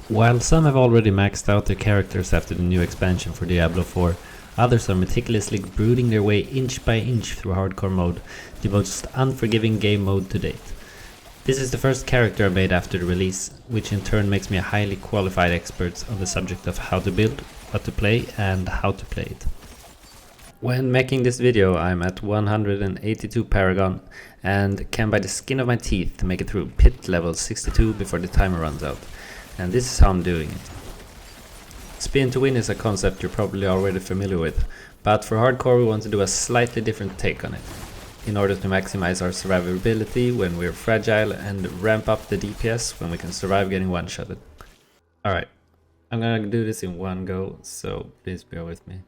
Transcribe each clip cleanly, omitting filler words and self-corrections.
While some have already maxed out their characters after the new expansion for Diablo 4, others are meticulously brooding their way inch by inch through hardcore mode, the most unforgiving game mode to date. This is the first character I made after the release, which in turn makes me a highly qualified expert on the subject of how to build, what to play and how to play it. When making this video I'm at 182 Paragon and can by the skin of my teeth make it through pit level 62 before the timer runs out. And this is how I'm doing it. Spin to win is a concept you're probably already familiar with, but for hardcore we want to do a slightly different take on it, in order to maximize our survivability when we're fragile and ramp up the DPS when we can survive getting one-shotted. Alright, I'm gonna do this in one go, so please bear with me.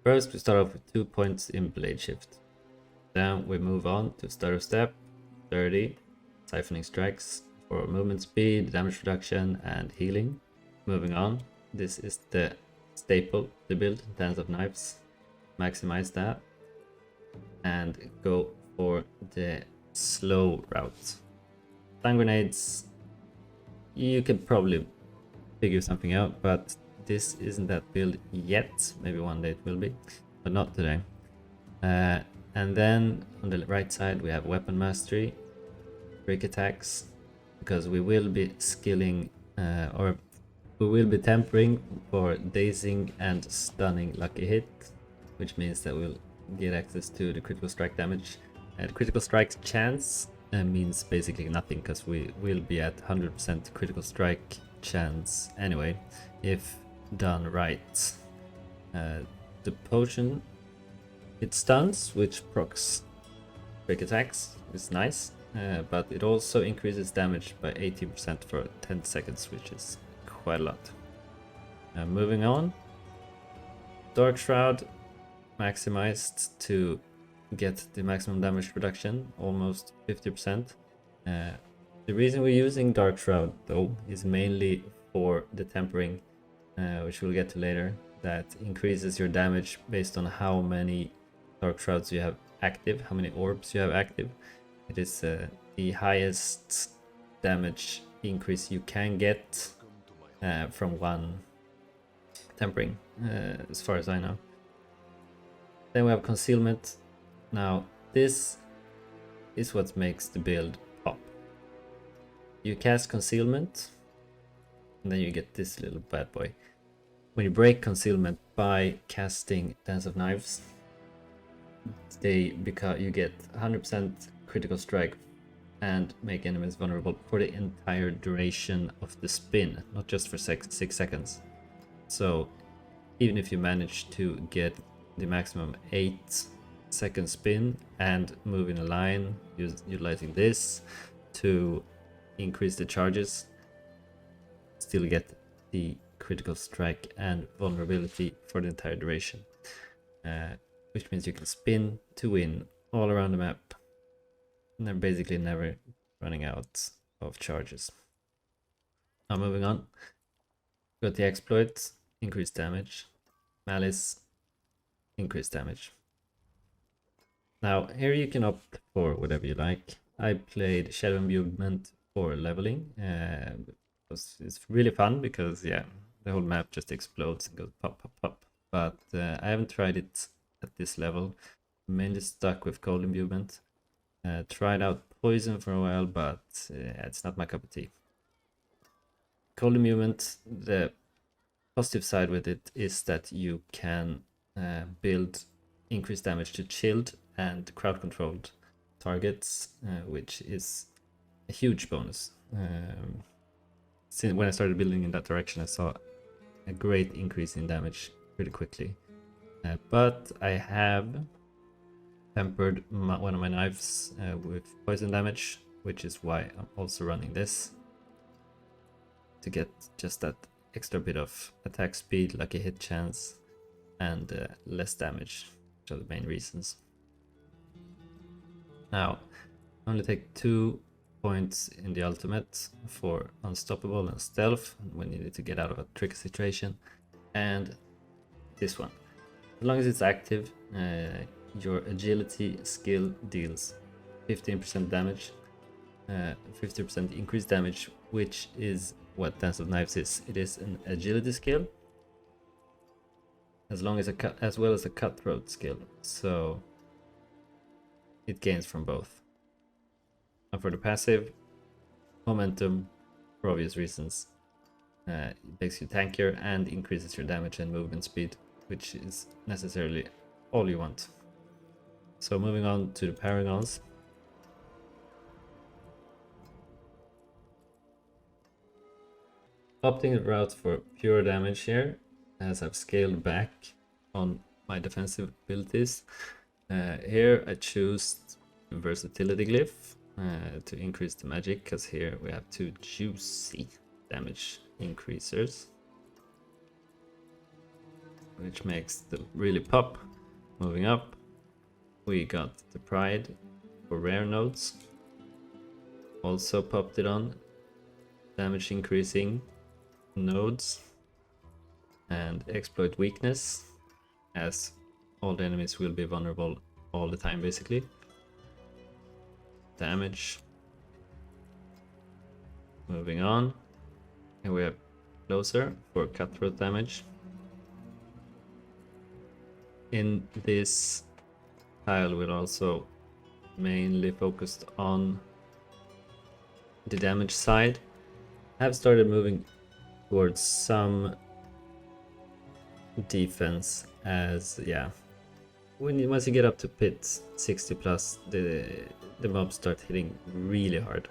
First we start off with 2 points in blade shift. Then we move on to stutter step, 30, siphoning strikes, for movement speed, damage reduction and healing. Moving on, this is the staple, the build, Dance of Knives. Maximize that and go for the slow route. Stun grenades, you can probably figure something out, but this isn't that build yet. Maybe one day it will be, but not today. And then on the right side we have weapon mastery, break attacks, because we will be skilling or we will be tempering for dazing and stunning lucky hit, which means that we'll get access to the critical strike damage. And critical strike chance means basically nothing, because we will be at 100% critical strike chance anyway if done right. The potion, it stuns, which procs break attacks, is nice. But it also increases damage by 80% for 10 seconds, which is quite a lot. Moving on, Dark Shroud maximized to get the maximum damage reduction, almost 50%. The reason we're using Dark Shroud though is mainly for the tempering, which we'll get to later, that increases your damage based on how many Dark Shrouds you have active, how many orbs you have active. It is the highest damage increase you can get from one tempering, as far as I know. Then we have concealment. Now this is what makes the build pop. You cast concealment and then you get this little bad boy. When you break concealment by casting Dance of Knives, you get 100% critical strike and make enemies vulnerable for the entire duration of the spin, not just for 6 seconds. So even if you manage to get the maximum 8-second spin and move in a line utilizing this to increase the charges, still get the critical strike and vulnerability for the entire duration, which means you can spin to win all around the map. And they're basically never running out of charges. Now moving on, got the exploit, increased damage, malice, increased damage. Now here you can opt for whatever you like. I played Shadow Imbuement for leveling. It's really fun because yeah, the whole map just explodes and goes pop pop pop. But I haven't tried it at this level. I'm mainly stuck with Cold Imbuement. Tried out poison for a while, but it's not my cup of tea. Cold Imbuement, the positive side with it is that you can build increased damage to chilled and crowd controlled targets, which is a huge bonus. Since when I started building in that direction, I saw a great increase in damage pretty quickly. But I have tempered one of my knives with poison damage, which is why I'm also running this, to get just that extra bit of attack speed, lucky hit chance, and less damage, which are the main reasons. Now, I only take 2 points in the ultimate for unstoppable and stealth when you need to get out of a tricky situation, and this one. As long as it's active, your agility skill deals 15% damage, 50% increased damage, which is what Dance of Knives is. It is an agility skill, as well as a cutthroat skill. So it gains from both. And for the passive, momentum, for obvious reasons. It makes you tankier and increases your damage and movement speed, which is necessarily all you want. So moving on to the Paragons. Opting the route for pure damage here, as I've scaled back on my defensive abilities. Here I choose versatility glyph to increase the magic, because here we have 2 juicy damage increasers, which makes them really pop. Moving up, we got the Pride for rare nodes, also popped it on damage increasing nodes, and exploit weakness, as all the enemies will be vulnerable all the time basically. Damage. Moving on, here we have closer for cutthroat damage. In this tile we're also mainly focused on the damage side. I have started moving towards some defense, as once you get up to pit 60 plus, the mobs start hitting really hard.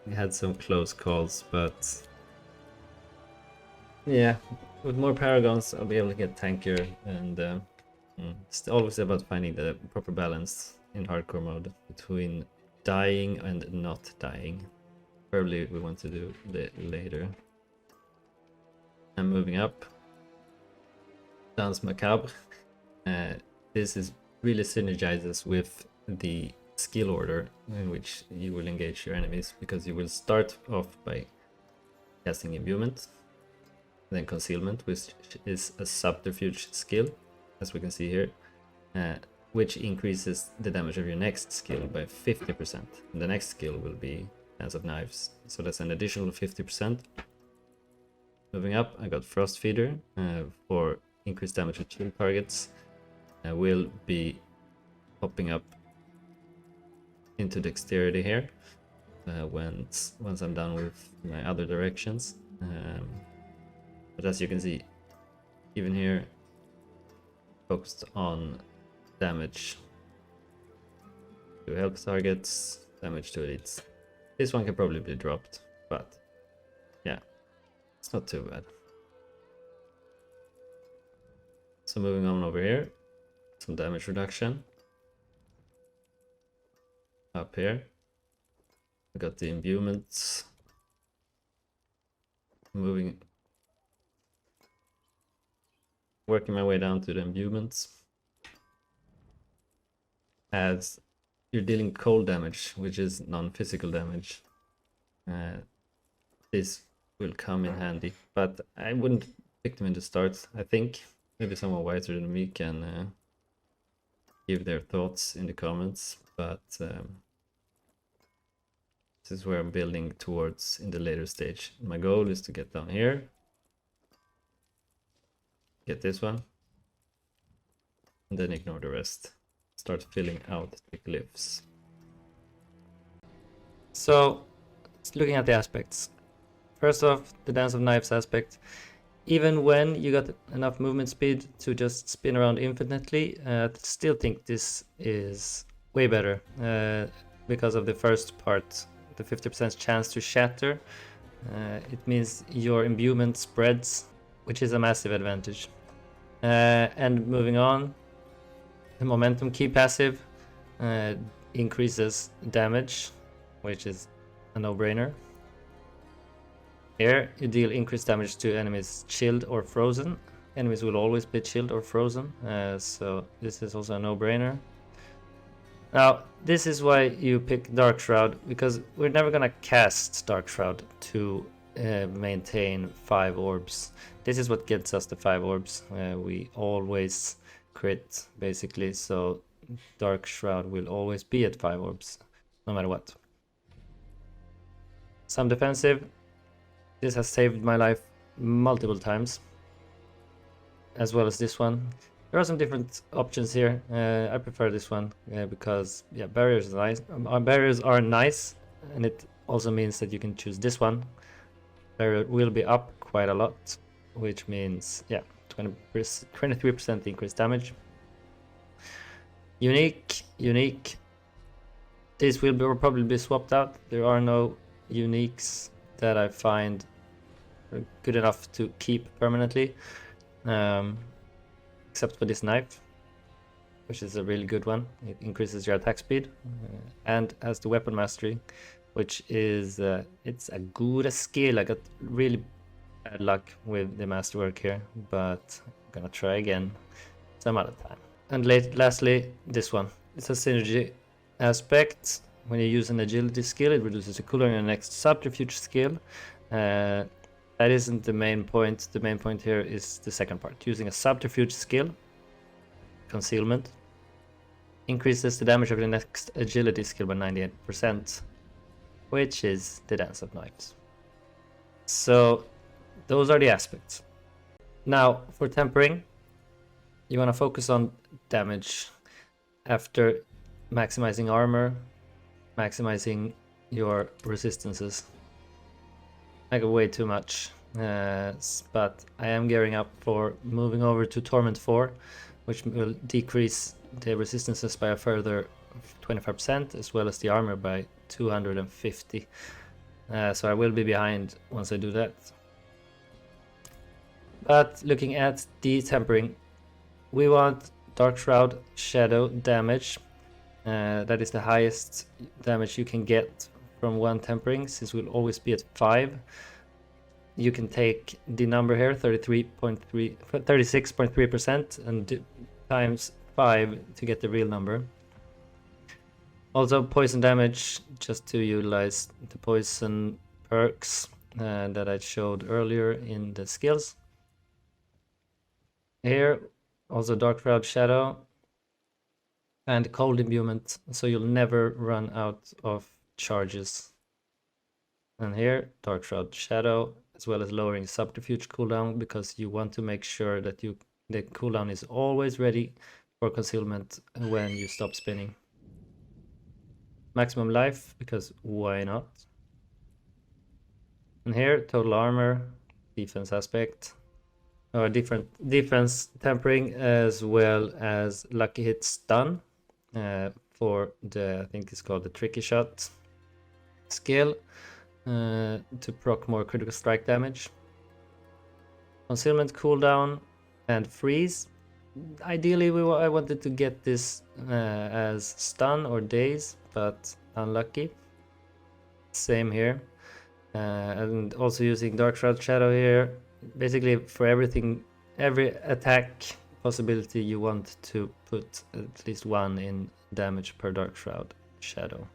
We had some close calls, but yeah, with more Paragons I'll be able to get tankier, and it's always about finding the proper balance in hardcore mode between dying and not dying. Probably we want to do that later. I'm moving up. Dance Macabre. This is really synergizes with the skill order in which you will engage your enemies, because you will start off by casting imbuement, then concealment, which is a subterfuge skill, as we can see here, which increases the damage of your next skill by 50%. And the next skill will be Dance of Knives, so that's an additional 50%. Moving up, I got Frost Feeder for increased damage with chill targets. I will be popping up into dexterity here once I'm done with my other directions. But as you can see, even here, focused on damage to health targets, damage to elites. This one can probably be dropped, but yeah, it's not too bad. So moving on over here, some damage reduction. Up here, I got the imbuements. Working my way down to the imbuements. As you're dealing cold damage, which is non-physical damage, this will come in handy, but I wouldn't pick them in the start. I think maybe someone wiser than me can give their thoughts in the comments, but this is where I'm building towards in the later stage. My goal is to get down here, get this one, and then ignore the rest. Start filling out the glyphs. So, looking at the aspects. First off, the Dance of Knives aspect. Even when you got enough movement speed to just spin around infinitely, I still think this is way better because of the first part, the 50% chance to shatter. It means your imbuement spreads, which is a massive advantage. And moving on, the momentum key passive increases damage, which is a no-brainer. Here, you deal increased damage to enemies chilled or frozen. Enemies will always be chilled or frozen, so this is also a no-brainer. Now, this is why you pick Dark Shroud, because we're never gonna cast Dark Shroud to maintain 5 orbs. This is what gets us the 5 orbs. We always crit, basically, so Dark Shroud will always be at 5 orbs, no matter what. Some defensive. This has saved my life multiple times, as well as this one. There are some different options here. I prefer this one because yeah, barriers are nice. Barriers are nice, and it also means that you can choose this one. Barrier will be up quite a lot, which means yeah, 23% increased damage. Unique. This will probably be swapped out. There are no uniques that I find good enough to keep permanently, except for this knife, which is a really good one. It increases your attack speed and has the weapon mastery, which is it's a good skill. I got really bad luck with the masterwork here, but I'm gonna try again some other time. And lastly, this one. It's a synergy aspect. When you use an agility skill, it reduces the cooldown on your next subterfuge skill. That isn't the main point. The main point here is the second part. Using a subterfuge skill, concealment, increases the damage of the next agility skill by 98%, which is the Dance of Knives. So those are the aspects. Now for tempering, you want to focus on damage after maximizing armor, maximizing your resistances. I got way too much, but I am gearing up for moving over to Torment 4, which will decrease the resistances by a further 25%, as well as the armor by 250. So I will be behind once I do that. But looking at the tempering, we want Dark Shroud Shadow damage. That is the highest damage you can get from one tempering, since we'll always be at 5. You can take the number here, 36.3%, and times 5 to get the real number. Also poison damage, just to utilize the poison perks that I showed earlier in the skills. Here, also Dark Shroud Shadow and Cold Imbuement, so you'll never run out of charges. And here, Dark Shroud Shadow, as well as lowering subterfuge cooldown, because you want to make sure that the cooldown is always ready for concealment when you stop spinning. Maximum life, because why not? And here, total armor, defense aspect, or different defense tempering, as well as lucky hit stun for the, I think it's called the tricky shot skill, to proc more critical strike damage. Concealment cooldown and freeze. Ideally I wanted to get this as stun or daze, but unlucky. Same here. And also using Dark Shroud Shadow here. Basically for everything, every attack possibility, you want to put at least 1 in damage per Dark Shroud Shadow.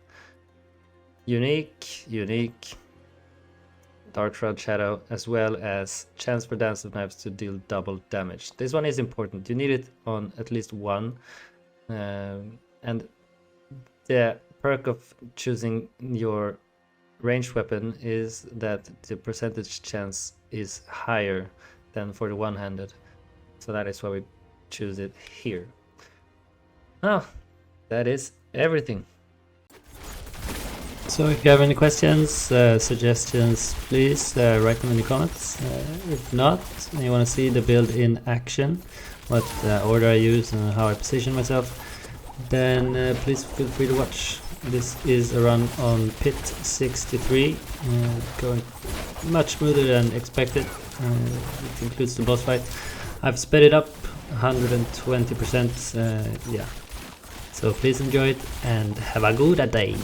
Unique, Dark Shroud Shadow, as well as chance for Dance of Knives to deal double damage. This one is important. You need it on at least 1. And the perk of choosing your ranged weapon is that the percentage chance is higher than for the one-handed. So that is why we choose it here. Now, that is everything. So if you have any questions, suggestions, please write them in the comments. If not, and you want to see the build in action, what order I use and how I position myself, then please feel free to watch. This is a run on Pit 63, going much smoother than expected. It includes the boss fight. I've sped it up 120%, yeah. So please enjoy it and have a good day.